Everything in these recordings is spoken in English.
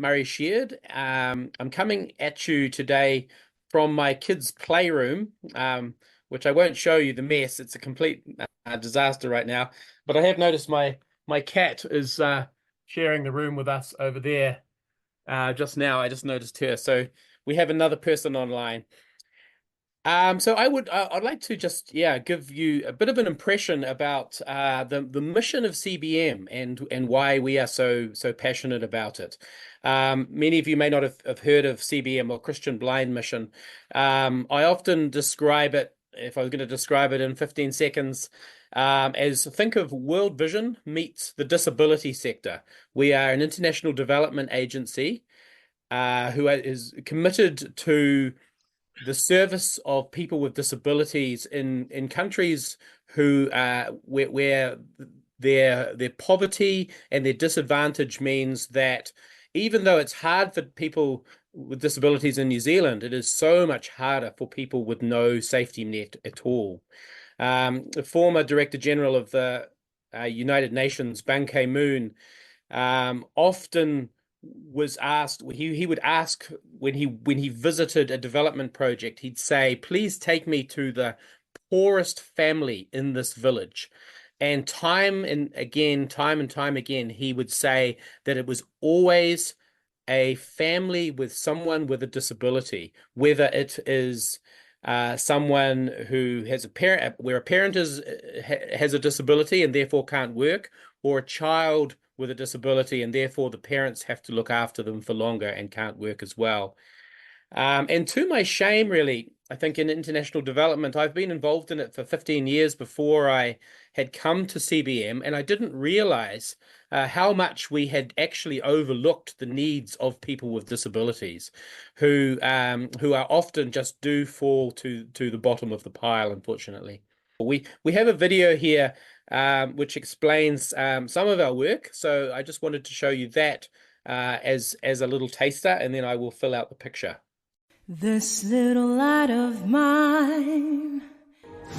Murray Sheard. I'm coming at you today from my kids' playroom, which I won't show you the mess. It's a complete disaster right now. But I have noticed my cat is sharing the room with us over there just now. I just noticed her. So we have another person online. So I'd like to just give you a bit of an impression about the mission of CBM and why we are so passionate about it. Many of you may not have heard of CBM, or Christian Blind Mission. I often describe it, if I was going to describe it in 15 seconds, as think of World Vision meets the disability sector. We are an international development agency who is committed to the service of people with disabilities in countries who where their poverty and their disadvantage means that even though it's hard for people with disabilities in New Zealand, it is so much harder for people with no safety net at all. The former Director General of the United Nations, Ban Ki-moon, often was asked, he would ask when he visited a development project, he'd say, please take me to the poorest family in this village. And time and time again, he would say that it was always a family with someone with a disability, whether it is someone who has a parent, where a parent has a disability and therefore can't work, or a child with a disability and therefore the parents have to look after them for longer and can't work as well. And to my shame, really, I think in international development, I've been involved in it for 15 years before I had come to CBM, and I didn't realize how much we had actually overlooked the needs of people with disabilities, who are often just do fall to the bottom of the pile, unfortunately. We have a video here which explains some of our work, so I just wanted to show you that as a little taster, and then I will fill out the picture. This little light of mine.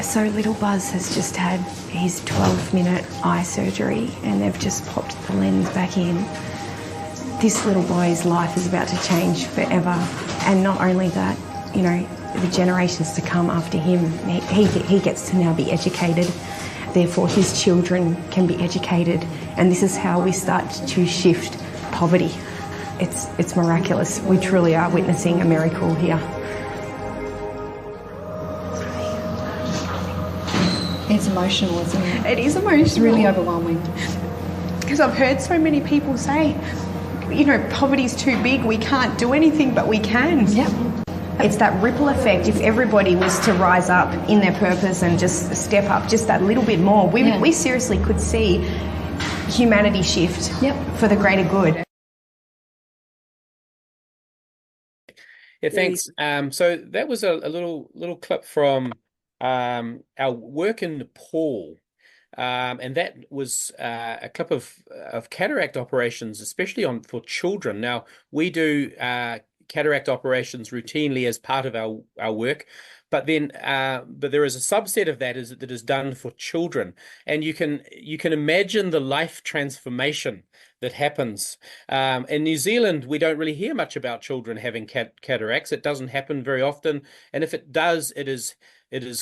So little Buzz has just had his 12-minute eye surgery and they've just popped the lens back in. This little boy's life is about to change forever. And not only that, you know, the generations to come after him, he gets to now be educated. Therefore, his children can be educated. And this is how we start to shift poverty. It's miraculous. We truly are witnessing a miracle here. It's emotional, isn't it? It is emotional. It's really overwhelming. Because I've heard so many people say, you know, poverty's too big, we can't do anything, but we can. Yep. It's that ripple effect. If everybody was to rise up in their purpose and just step up just that little bit more, we seriously could see humanity shift for the greater good. Yeah, thanks. So that was a little clip from our work in Nepal, and that was a clip of cataract operations, especially for children. Now we do cataract operations routinely as part of our work, but there is a subset of that is done for children, and you can imagine the life transformation that happens. In New Zealand, we don't really hear much about children having cataracts. It doesn't happen very often, and if it does, it is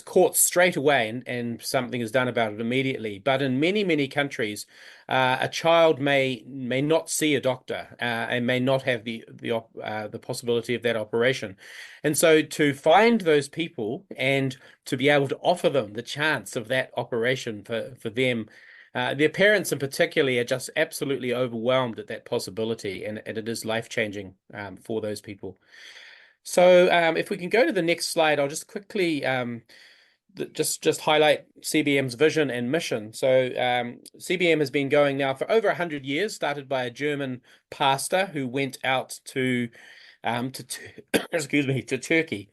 caught straight away and something is done about it immediately. But in many countries, a child may not see a doctor and may not have the possibility of that operation. And so to find those people and to be able to offer them the chance of that operation for them, their parents in particular are just absolutely overwhelmed at that possibility, and it is life-changing for those people. So if we can go to the next slide, I'll just quickly just highlight CBM's vision and mission. So CBM has been going now for over 100 years, started by a German pastor who went out to Turkey.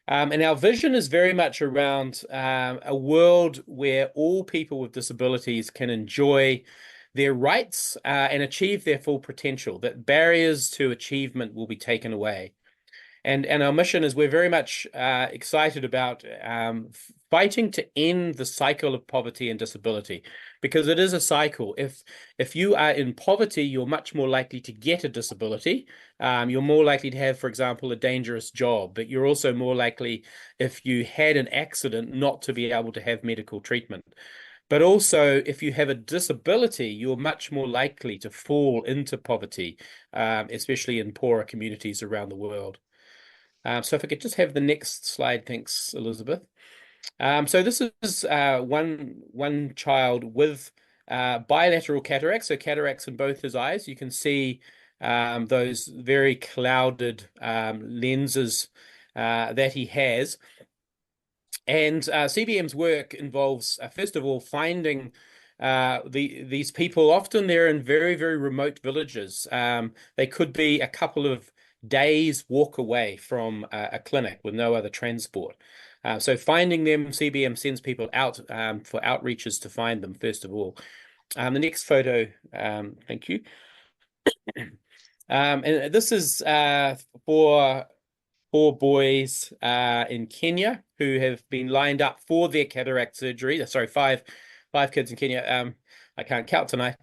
And our vision is very much around a world where all people with disabilities can enjoy their rights and achieve their full potential, that barriers to achievement will be taken away. And our mission is we're very much excited about fighting to end the cycle of poverty and disability, because it is a cycle. If you are in poverty, you're much more likely to get a disability. You're more likely to have, for example, a dangerous job, but you're also more likely, if you had an accident, not to be able to have medical treatment. But also, if you have a disability, you're much more likely to fall into poverty, especially in poorer communities around the world. So if I could just have the next slide, thanks, Elizabeth. So this is one child with bilateral cataracts, so cataracts in both his eyes. You can see those very clouded lenses that he has. And CBM's work involves, first of all, finding these people. Often they're in very, very remote villages. They could be a couple of days walk away from a clinic with no other transport. So finding them, CBM sends people out for outreaches to find them, first of all. The next photo, thank you. And this is for 4 boys in Kenya who have been lined up for their cataract surgery. Sorry, five kids in Kenya. I can't count tonight.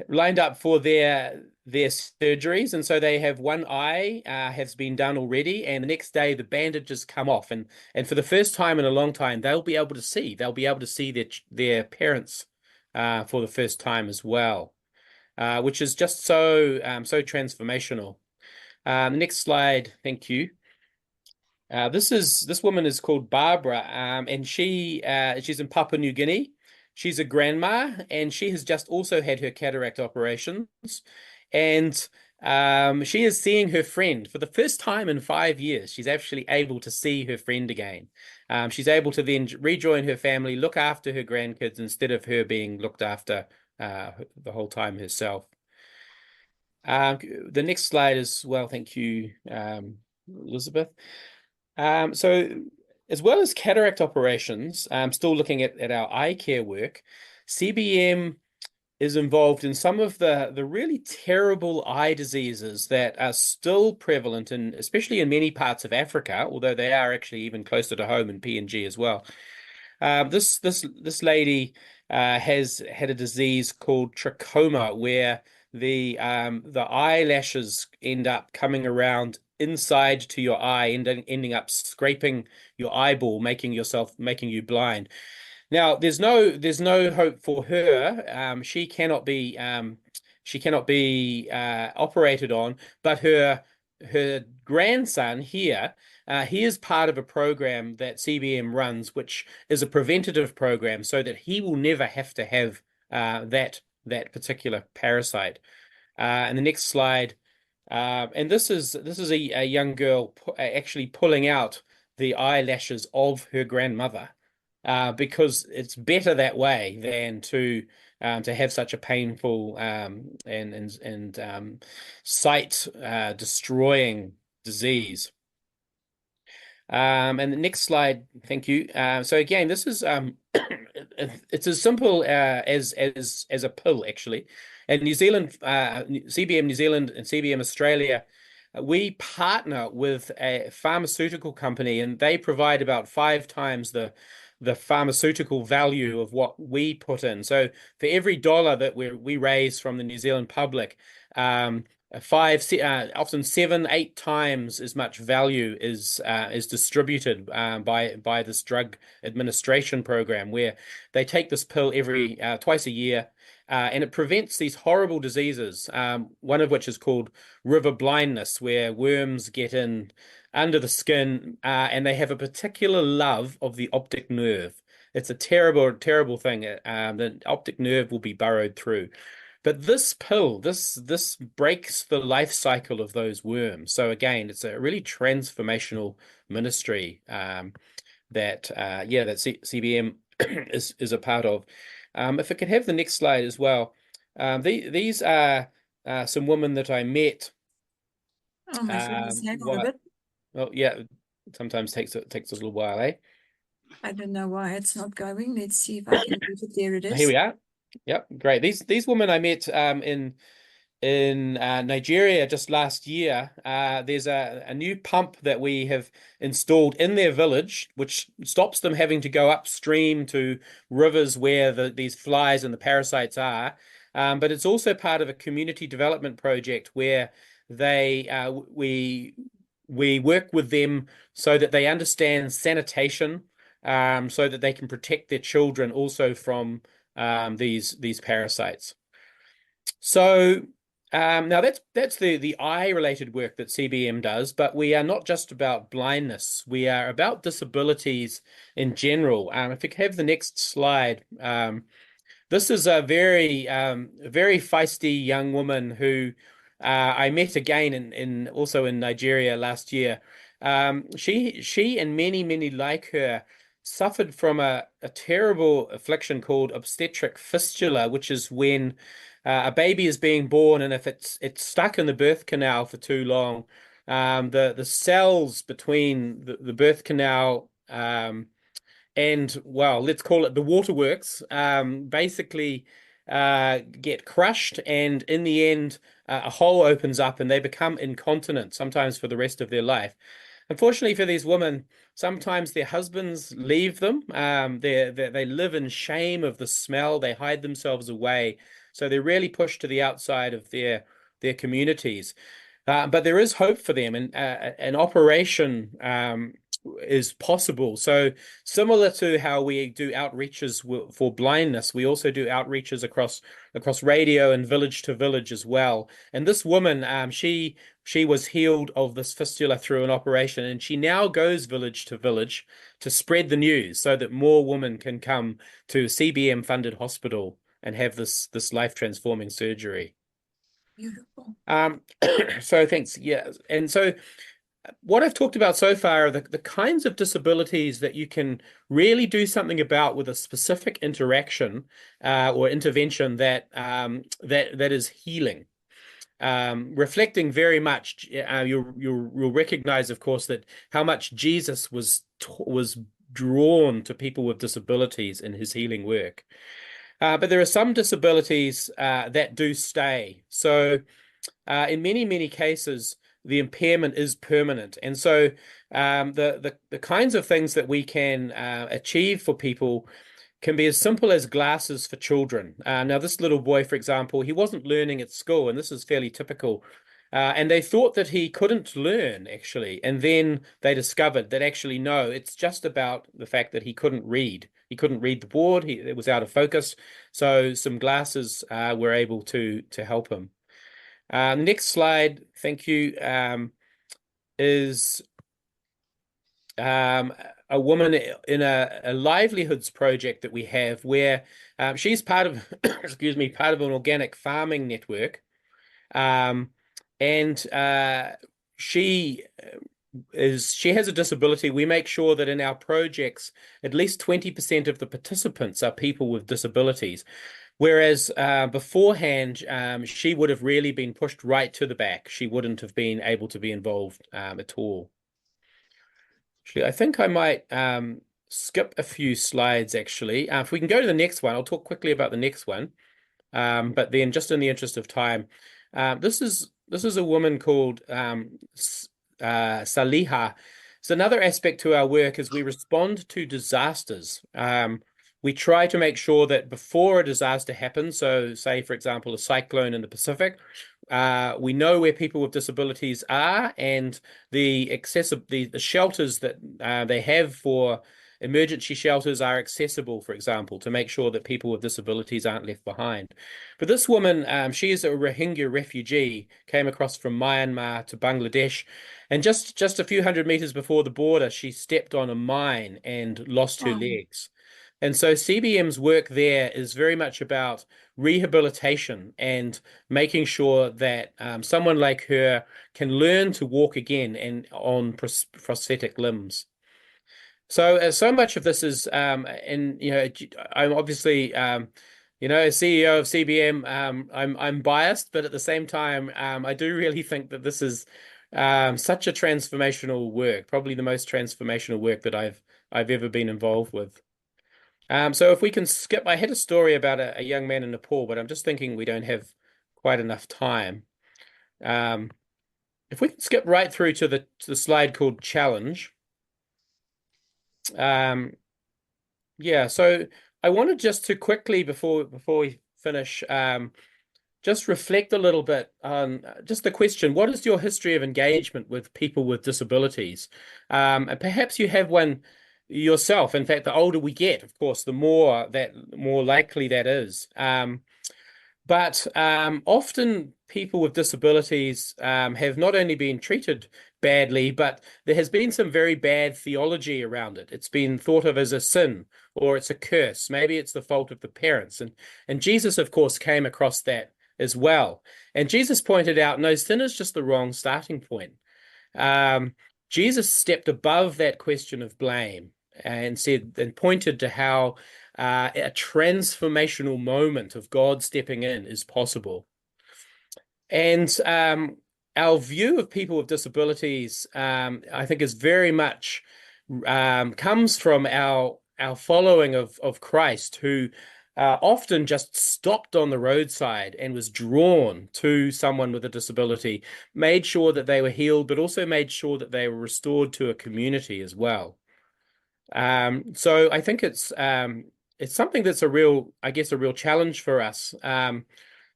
Lined up for their surgeries, and so they have one eye has been done already, and the next day the bandages come off, and for the first time in a long time they'll be able to see. They'll be able to see their parents for the first time as well, which is just so transformational. The next slide, thank you. This woman is called Barbara, and she's in Papua New Guinea. She's a grandma, and she has just also had her cataract operations, and she is seeing her friend for the first time in 5 years. She's actually able to see her friend again. She's able to then rejoin her family, look after her grandkids instead of her being looked after the whole time herself. The next slide as well, thank you, Elizabeth. So as well as cataract operations, still looking at our eye care work, CBM is involved in some of the really terrible eye diseases that are still prevalent, especially in many parts of Africa, although they are actually even closer to home in PNG as well. This lady has had a disease called trachoma, where the eyelashes end up coming around inside to your eye and ending up scraping your eyeball, making you blind. Now, there's no hope for her. She cannot be operated on, but her grandson here, he is part of a program that CBM runs, which is a preventative program, so that he will never have to have that particular parasite. And the next slide, and this is a young girl actually pulling out the eyelashes of her grandmother, because it's better that way than to have such a painful and sight destroying disease. And the next slide, thank you. So again, this is it's as simple as a pill, actually. And New Zealand, CBM New Zealand and CBM Australia, we partner with a pharmaceutical company, and they provide about 5 times the pharmaceutical value of what we put in. So for every dollar that we raise from the New Zealand public, often 7, 8 times as much value is distributed by this drug administration program, where they take this pill every twice a year, and it prevents these horrible diseases. One of which is called river blindness, where worms get in under the skin, and they have a particular love of the optic nerve. It's a terrible, terrible thing. The optic nerve will be burrowed through. But this pill, this breaks the life cycle of those worms. So again, it's a really transformational ministry that CBM is a part of. If I could have the next slide as well. These are some women that I met. Oh my goodness, hang on a bit. Well, yeah, sometimes takes a little while, eh? I don't know why it's not going. Let's see if I can get it. There it is. Here we are. Yep, great. These women I met in in Nigeria just last year, there's a new pump that we have installed in their village, which stops them having to go upstream to rivers where these flies and the parasites are. But it's also part of a community development project where we work with them so that they understand sanitation, so that they can protect their children also from these parasites. So now that's the eye related work that CBM does, but we are not just about blindness. We are about disabilities in general. If you could have the next slide. This is a very feisty young woman who I met again in also in Nigeria last year. She and many like her suffered from a terrible affliction called obstetric fistula, which is when a baby is being born, and if it's stuck in the birth canal for too long, the cells between the birth canal and, well, let's call it the waterworks, basically get crushed, and in the end, a hole opens up and they become incontinent, sometimes for the rest of their life. Unfortunately for these women, sometimes their husbands leave them. They live in shame of the smell. They hide themselves away. So they're really pushed to the outside of their communities. But there is hope for them, and an operation is possible. So similar to how we do outreaches for blindness, we also do outreaches across radio and village to village as well. And this woman, she was healed of this fistula through an operation, and she now goes village to village to spread the news so that more women can come to CBM funded hospital and have this life transforming surgery. Beautiful. So thanks. Yeah. And so what I've talked about so far are the kinds of disabilities that you can really do something about with a specific interaction or intervention that is healing. Reflecting very much, you'll recognize, of course, that how much Jesus was drawn to people with disabilities in his healing work. But there are some disabilities that do stay. So in many cases, the impairment is permanent. And so the kinds of things that we can achieve for people can be as simple as glasses for children. Now, this little boy, for example, he wasn't learning at school, and this is fairly typical. And they thought that he couldn't learn, actually. And then they discovered that actually, no, it's just about the fact that he couldn't read. He couldn't read the board. It was out of focus. So some glasses were able to help him. Next slide, thank you, is a woman in a livelihoods project that we have where she's part of, excuse me, part of an organic farming network. And she has a disability. We make sure that in our projects, at least 20% of the participants are people with disabilities. Whereas beforehand, she would have really been pushed right to the back. She wouldn't have been able to be involved at all. Actually, I think I might skip a few slides, actually. If we can go to the next one, I'll talk quickly about the next one. But then just in the interest of time, this is a woman called Saliha. So another aspect to our work is we respond to disasters. We try to make sure that before a disaster happens, so say, for example, a cyclone in the Pacific, we know where people with disabilities are, and the shelters that they have for emergency shelters are accessible, for example, to make sure that people with disabilities aren't left behind. But this woman, she is a Rohingya refugee, came across from Myanmar to Bangladesh, and just a few hundred meters before the border, she stepped on a mine and lost her legs. And so CBM's work there is very much about rehabilitation and making sure that someone like her can learn to walk again and on prosthetic limbs. So much of this is, and I'm obviously, as CEO of CBM, I'm biased, but at the same time, I do really think that this is such a transformational work, probably the most transformational work that I've ever been involved with. So if we can skip, I had a story about a young man in Nepal, but I'm just thinking we don't have quite enough time. If we can skip right through to the slide called challenge. Yeah, so I wanted just to quickly, before we finish, just reflect a little bit on just the question, what is your history of engagement with people with disabilities? And perhaps you have one yourself. In fact, the older we get, of course, the more likely that is. But often people with disabilities have not only been treated badly, but there has been some very bad theology around it. It's been thought of as a sin, or it's a curse. Maybe it's the fault of the parents. And Jesus, of course, came across that as well. And Jesus pointed out, no, sin is just the wrong starting point. Jesus stepped above that question of blame and pointed to how a transformational moment of God stepping in is possible. And our view of people with disabilities, I think, is very much comes from our following of Christ, who often just stopped on the roadside and was drawn to someone with a disability, made sure that they were healed, but also made sure that they were restored to a community as well. So I think it's something that's a real challenge for us.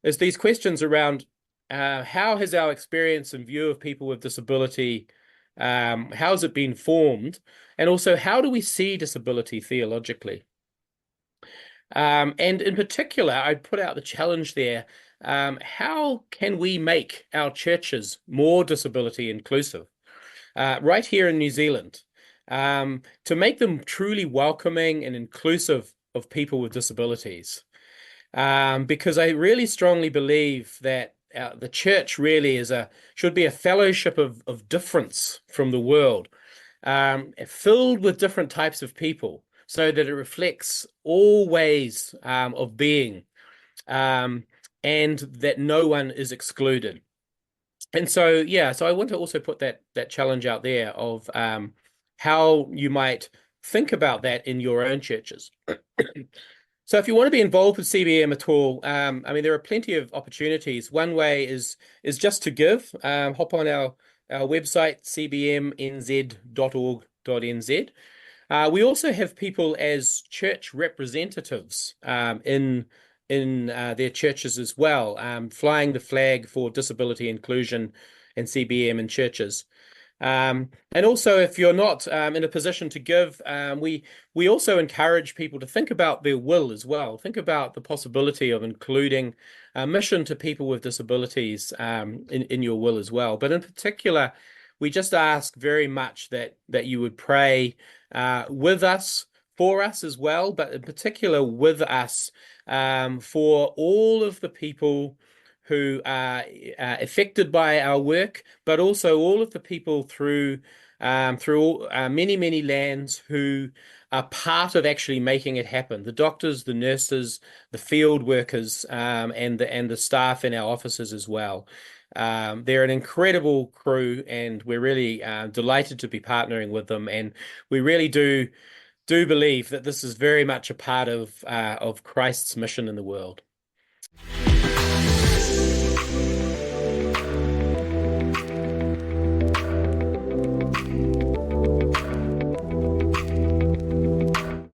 Is these questions around how has our experience and view of people with disability, how has it been formed? And also, how do we see disability theologically? And in particular, I'd put out the challenge there. How can we make our churches more disability inclusive? Right here in New Zealand, to make them truly welcoming and inclusive of people with disabilities. Because I really strongly believe that the church really should be a fellowship of difference from the world, filled with different types of people, so that it reflects all ways of being, and that no one is excluded. And so, yeah, so I want to also put that challenge out there of how you might think about that in your own churches. So if you want to be involved with CBM at all, I mean, there are plenty of opportunities. One way is just to give. Hop on our website, cbmnz.org.nz. We also have people as church representatives in their churches as well, flying the flag for disability inclusion and CBM in churches. And also, if you're not in a position to give, we also encourage people to think about their will as well. Think about the possibility of including a mission to people with disabilities in your will as well. But in particular, we just ask very much that you would pray with us, for us as well, but in particular with us for all of the people who are affected by our work, but also all of the people through many lands who are part of actually making it happen. The doctors, the nurses, the field workers, and the staff in our offices as well. They're an incredible crew, and we're really delighted to be partnering with them. And we really do believe that this is very much a part of Christ's mission in the world.